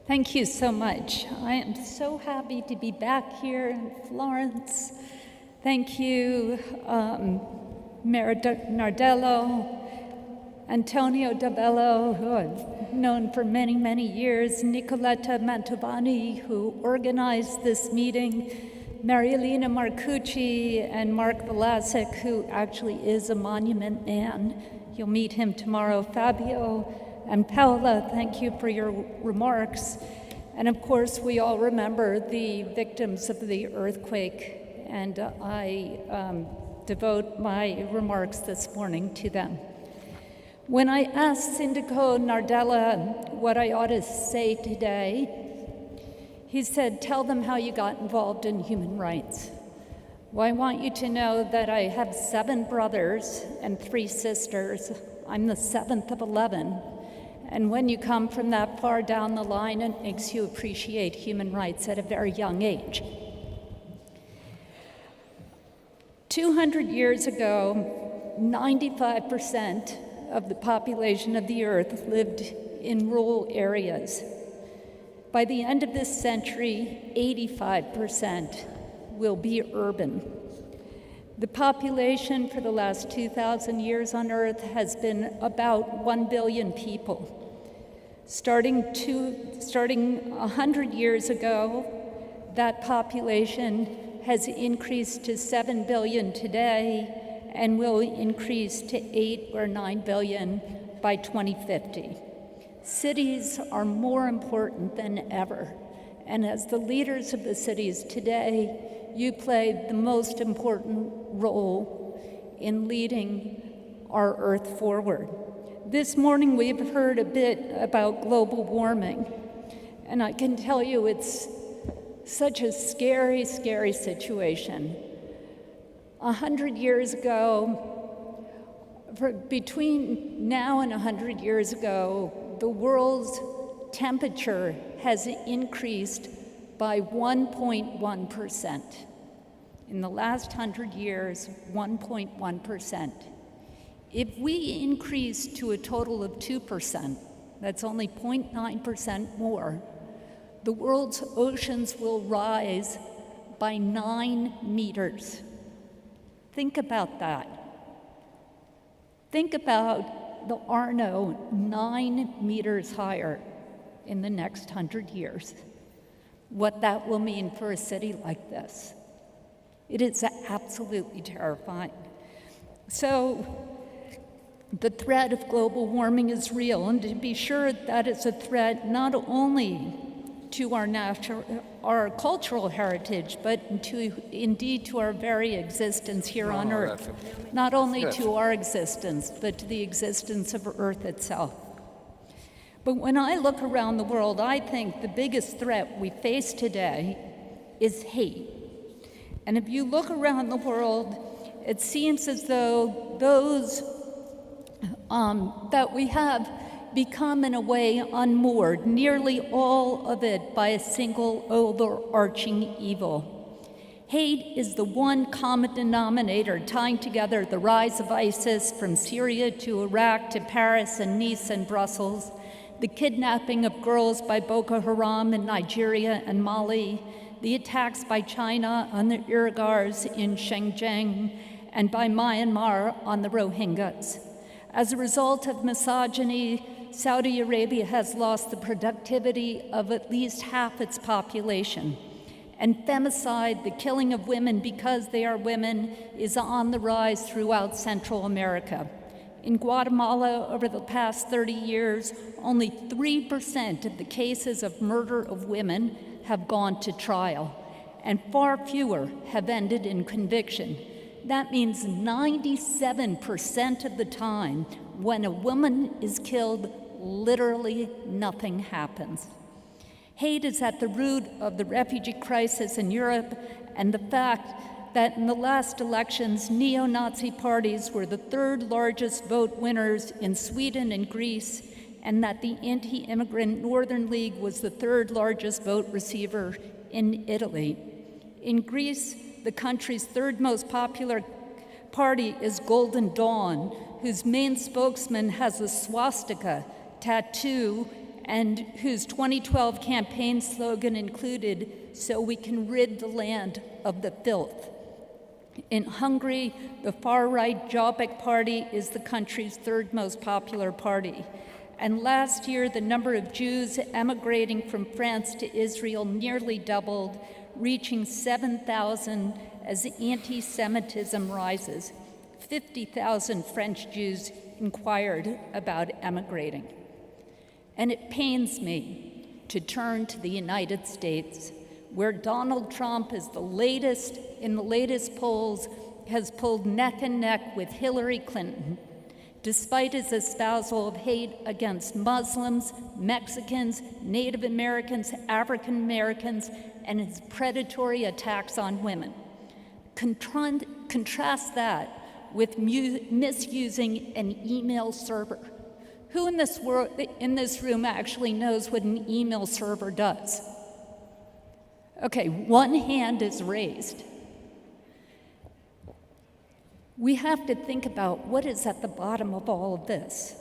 Thank you so much. I am so happy to be back here in Florence. Thank you, Mayor Nardello, Antonio Dabello, who I've known for many, many years, Nicoletta Mantovani, who organized this meeting, Marielina Marcucci, and Mark Velasic, who actually is a monument man. You'll meet him tomorrow. Fabio and Paola, thank you for your remarks. And of course, we all remember the victims of the earthquake, and I devote my remarks this morning to them. When I asked Sindaco Nardella what I ought to say today, he said, "Tell them how you got involved in human rights." Well, I want you to know that I have 7 brothers and 3 sisters. I'm the 7th of 11. And when you come from that far down the line, it makes you appreciate human rights at a very young age. 200 years ago, 95% of the population of the earth lived in rural areas. By the end of this century, 85% will be urban. The population for the last 2,000 years on Earth has been about 1 billion people. Starting 100 years ago, that population has increased to 7 billion today and will increase to 8 or 9 billion by 2050. Cities are more important than ever, and as the leaders of the cities today, you play the most important role in leading our Earth forward. This morning we've heard a bit about global warming, and I can tell you it's such a scary, scary situation. 100 years ago, between now and 100 years ago, the world's temperature has increased by 1.1%. In the last 100 years, 1.1%. If we increase to a total of 2%, that's only 0.9% more, the world's oceans will rise by 9 meters. Think about that. Think about the Arno 9 meters higher in the next 100 years. What that will mean for a city like this. It is absolutely terrifying. So the threat of global warming is real, and to be sure that is a threat not only to our cultural heritage, but indeed to our very existence here on Earth. Not only to our existence, but to the existence of Earth itself. But when I look around the world, I think the biggest threat we face today is hate. And if you look around the world, it seems as though those that we have become in a way unmoored, nearly all of it by a single overarching evil. Hate is the one common denominator tying together the rise of ISIS from Syria to Iraq to Paris and Nice and Brussels, the kidnapping of girls by Boko Haram in Nigeria and Mali, the attacks by China on the Uyghurs in Xinjiang, and by Myanmar on the Rohingyas. As a result of misogyny, Saudi Arabia has lost the productivity of at least half its population. And femicide, the killing of women because they are women, is on the rise throughout Central America. In Guatemala, over the past 30 years, only 3% of the cases of murder of women have gone to trial, and far fewer have ended in conviction. That means 97% of the time, when a woman is killed, literally nothing happens. Hate is at the root of the refugee crisis in Europe, and the fact that in the last elections, neo-Nazi parties were the 3rd largest vote winners in Sweden and Greece, and that the anti-immigrant Northern League was the 3rd largest vote receiver in Italy. In Greece, the country's 3rd most popular party is Golden Dawn, whose main spokesman has a swastika tattoo and whose 2012 campaign slogan included, "So we can rid the land of the filth." In Hungary, the far-right Jobbik Party is the country's third most popular party. And last year, the number of Jews emigrating from France to Israel nearly doubled, reaching 7,000 as anti-Semitism rises. 50,000 French Jews inquired about emigrating. And it pains me to turn to the United States, where Donald Trump is in the latest polls, has pulled neck and neck with Hillary Clinton, despite his espousal of hate against Muslims, Mexicans, Native Americans, African Americans, and his predatory attacks on women. Contrast that with misusing an email server. Who in this room actually knows what an email server does? Okay, one hand is raised. We have to think about what is at the bottom of all of this.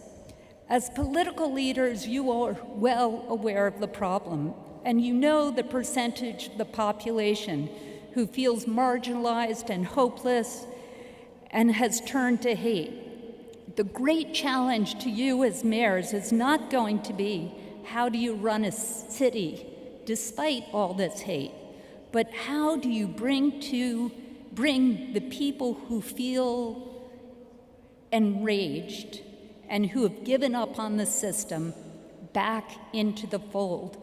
As political leaders, you are well aware of the problem, and you know the percentage of the population who feels marginalized and hopeless and has turned to hate. The great challenge to you as mayors is not going to be how do you run a city despite all this hate, but how do you bring the people who feel enraged and who have given up on the system back into the fold?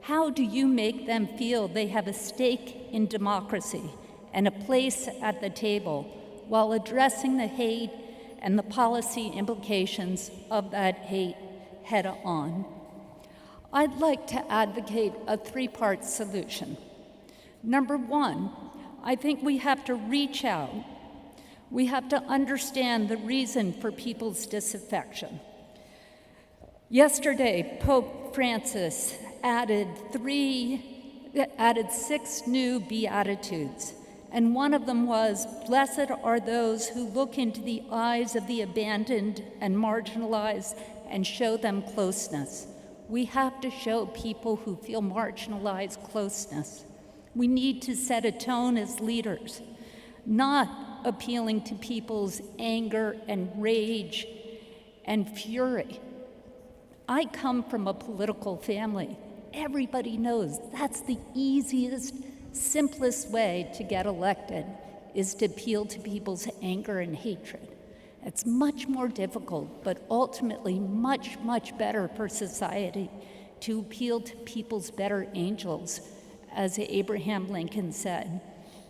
How do you make them feel they have a stake in democracy and a place at the table while addressing the hate and the policy implications of that hate head on? I'd like to advocate a three-part solution. Number one, I think we have to reach out. We have to understand the reason for people's disaffection. Yesterday, Pope Francis added 6 new Beatitudes, and one of them was, "Blessed are those who look into the eyes of the abandoned and marginalized and show them closeness." We have to show people who feel marginalized closeness. We need to set a tone as leaders, not appealing to people's anger and rage and fury. I come from a political family. Everybody knows that's the easiest, simplest way to get elected, is to appeal to people's anger and hatred. It's much more difficult, but ultimately much, much better for society to appeal to people's better angels, as Abraham Lincoln said,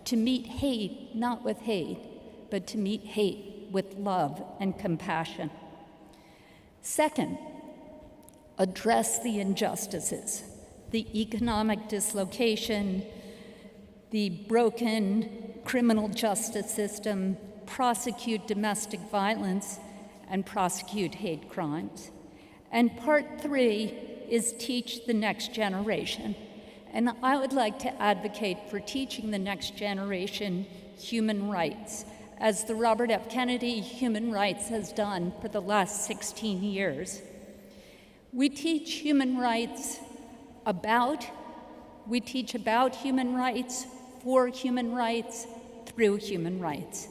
to meet hate not with hate, but to meet hate with love and compassion. Second, address the injustices, the economic dislocation, the broken criminal justice system, prosecute domestic violence, and prosecute hate crimes. And part 3 is teach the next generation. And I would like to advocate for teaching the next generation human rights, as the Robert F. Kennedy Human Rights has done for the last 16 years. We teach human rights about human rights, for human rights, through human rights.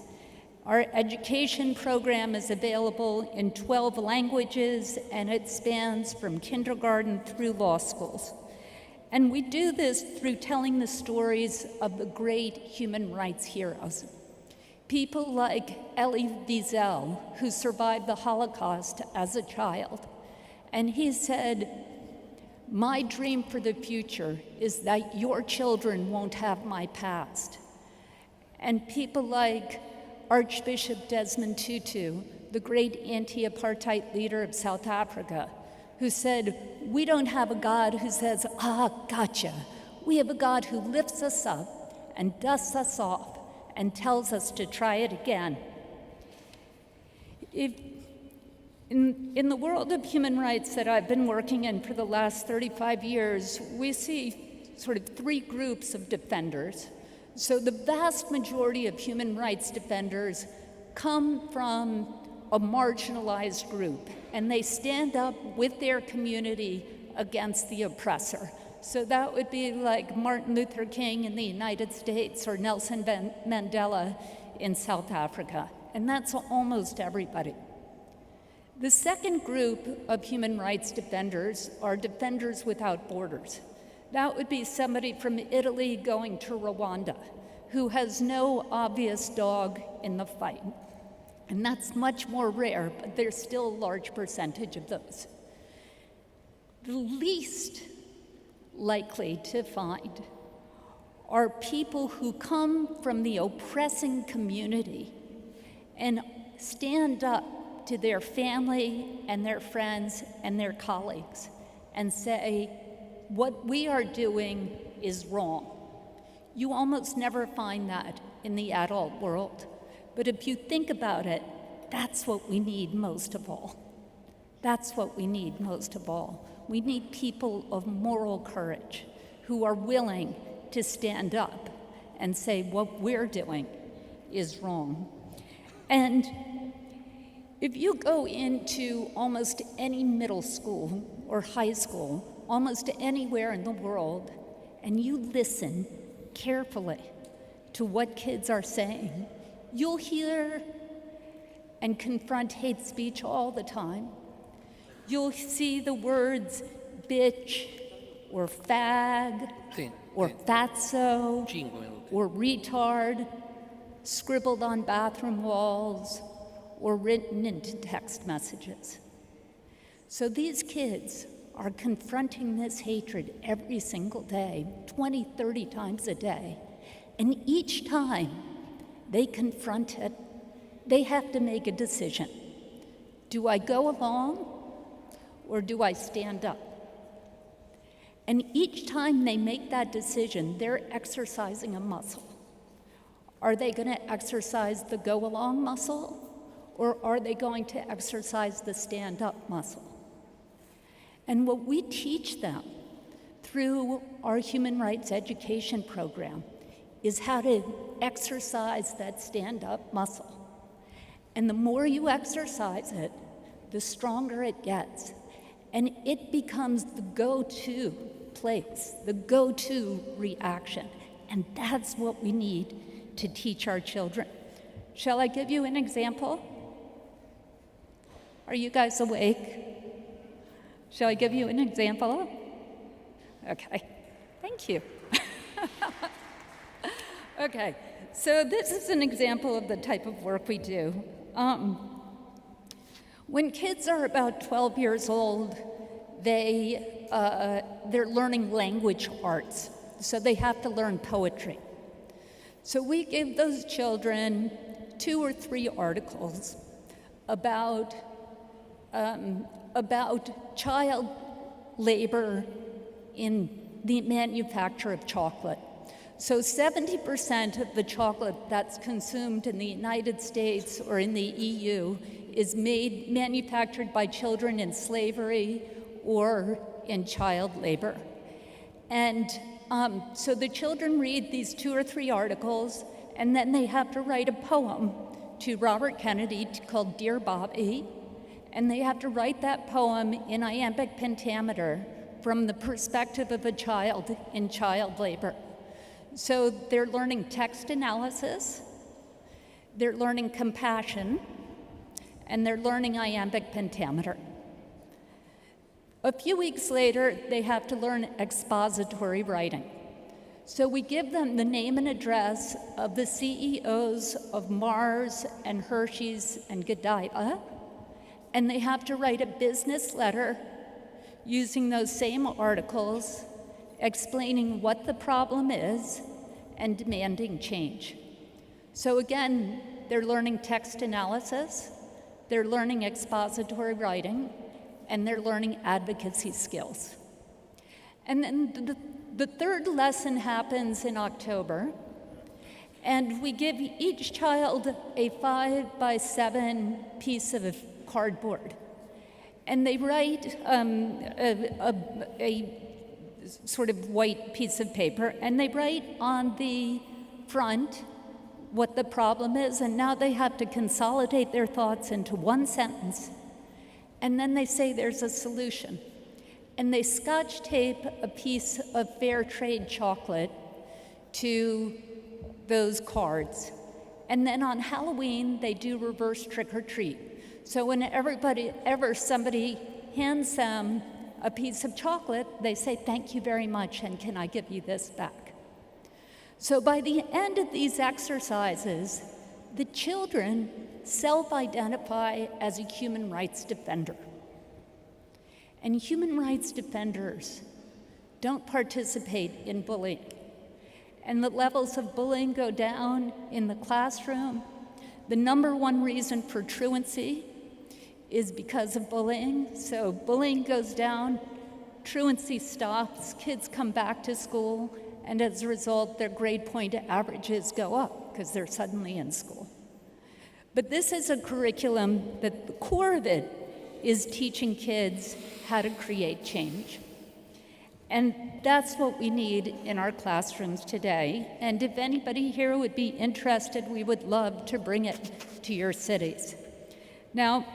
Our education program is available in 12 languages, and it spans from kindergarten through law schools. And we do this through telling the stories of the great human rights heroes. People like Elie Wiesel, who survived the Holocaust as a child. And he said, "My dream for the future is that your children won't have my past." And people like Archbishop Desmond Tutu, the great anti-apartheid leader of South Africa, who said, "We don't have a God who says, 'Ah, gotcha.' We have a God who lifts us up and dusts us off and tells us to try it again." In the world of human rights that I've been working in for the last 35 years, we see sort of 3 groups of defenders. So the vast majority of human rights defenders come from a marginalized group, and they stand up with their community against the oppressor. So that would be like Martin Luther King in the United States or Nelson Mandela in South Africa. And that's almost everybody. The second group of human rights defenders are Defenders Without Borders. That would be somebody from Italy going to Rwanda who has no obvious dog in the fight. And that's much more rare, but there's still a large percentage of those. The least likely to find are people who come from the oppressing community and stand up to their family and their friends and their colleagues and say, what we are doing is wrong. You almost never find that in the adult world. But if you think about it, that's what we need most of all. That's what we need most of all. We need people of moral courage who are willing to stand up and say what we're doing is wrong. And if you go into almost any middle school or high school, almost anywhere in the world, and you listen carefully to what kids are saying, you'll hear and confront hate speech all the time. You'll see the words bitch or fag or fatso or retard scribbled on bathroom walls or written into text messages. So these kids are confronting this hatred every single day, 20, 30 times a day. And each time they confront it, they have to make a decision. Do I go along or do I stand up? And each time they make that decision, they're exercising a muscle. Are they going to exercise the go along muscle or are they going to exercise the stand up muscle? And what we teach them through our human rights education program is how to exercise that stand-up muscle. And the more you exercise it, the stronger it gets. And it becomes the go-to place, the go-to reaction. And that's what we need to teach our children. Shall I give you an example? Are you guys awake? Shall I give you an example? Okay, thank you. Okay, so this is an example of the type of work we do. When kids are about 12 years old, they're learning language arts, so they have to learn poetry. So we give those children 2 or 3 articles about child labor in the manufacture of chocolate. So 70% of the chocolate that's consumed in the United States or in the EU is manufactured by children in slavery or in child labor. And so the children read these 2 or 3 articles, and then they have to write a poem to Robert Kennedy called Dear Bobby, and they have to write that poem in iambic pentameter from the perspective of a child in child labor. So they're learning text analysis, they're learning compassion, and they're learning iambic pentameter. A few weeks later, they have to learn expository writing. So we give them the name and address of the CEOs of Mars and Hershey's and Godiva, and they have to write a business letter using those same articles, explaining what the problem is and demanding change. So again, they're learning text analysis, they're learning expository writing, and they're learning advocacy skills. And then the third lesson happens in October, and we give each child a 5x7 piece of cardboard. And they write a sort of white piece of paper, and they write on the front what the problem is, and now they have to consolidate their thoughts into one sentence, and then they say there's a solution. and they scotch tape a piece of fair trade chocolate to those cards. And then on Halloween, they do reverse trick or treat. So whenever somebody hands them a piece of chocolate, they say, "Thank you very much, and can I give you this back?" So by the end of these exercises, the children self-identify as a human rights defender. And human rights defenders don't participate in bullying. And the levels of bullying go down in the classroom. The number one reason for truancy is because of bullying. So bullying goes down, truancy stops, kids come back to school, and as a result, their grade point averages go up because they're suddenly in school. But this is a curriculum that the core of it is teaching kids how to create change. And that's what we need in our classrooms today. And if anybody here would be interested, we would love to bring it to your cities. Now,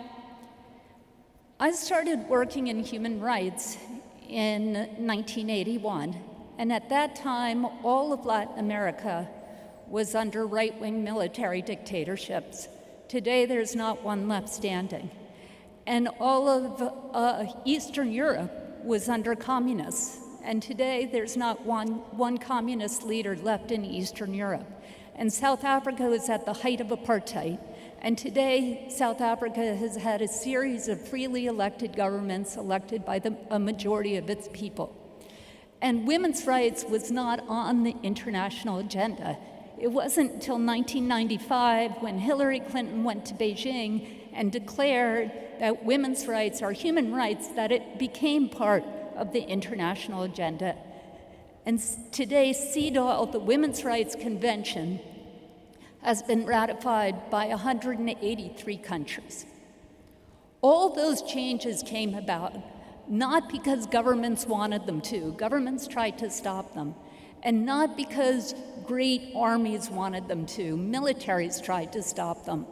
I started working in human rights in 1981. And at that time, all of Latin America was under right-wing military dictatorships. Today, there's not one left standing. And all of Eastern Europe was under communists. And today, there's not one communist leader left in Eastern Europe. And South Africa is at the height of apartheid. And today, South Africa has had a series of freely elected governments elected by a majority of its people. And women's rights was not on the international agenda. It wasn't until 1995 when Hillary Clinton went to Beijing and declared that women's rights are human rights that it became part of the international agenda. And today, CEDAW, the Women's Rights Convention, has been ratified by 183 countries. All those changes came about not because governments wanted them to. Governments tried to stop them. And not because great armies wanted them to. Militaries tried to stop them.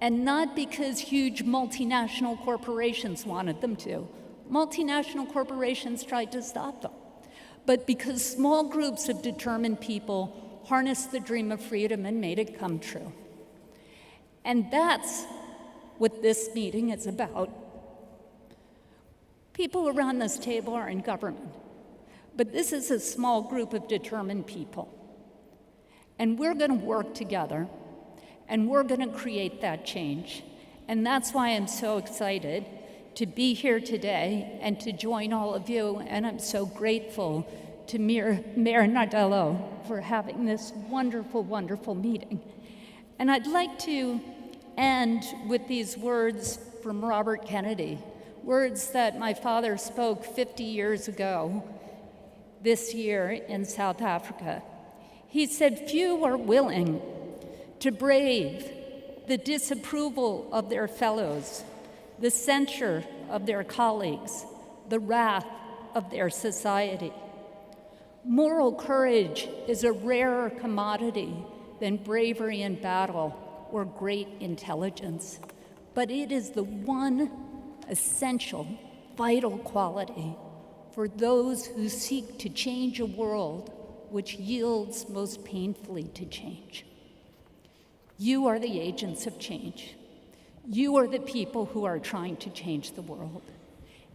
And not because huge multinational corporations wanted them to. Multinational corporations tried to stop them. But because small groups of determined people harnessed the dream of freedom and made it come true. And that's what this meeting is about. People around this table are in government, but this is a small group of determined people. And we're going to work together, and we're going to create that change. And that's why I'm so excited to be here today and to join all of you, and I'm so grateful to Mayor Nardello for having this wonderful, wonderful meeting. And I'd like to end with these words from Robert Kennedy, words that my father spoke 50 years ago this year in South Africa. He said, "Few are willing to brave the disapproval of their fellows, the censure of their colleagues, the wrath of their society. Moral courage is a rarer commodity than bravery in battle or great intelligence, but it is the one essential, vital quality for those who seek to change a world which yields most painfully to change. You are the agents of change. You are the people who are trying to change the world.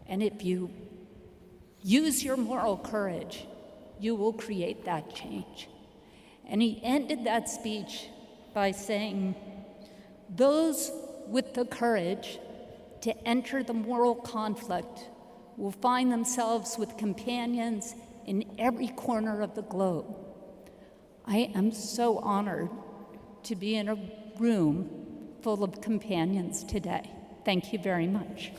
And if you use your moral courage, you will create that change." And he ended that speech by saying, "Those with the courage to enter the moral conflict will find themselves with companions in every corner of the globe." I am so honored to be in a room full of companions today. Thank you very much.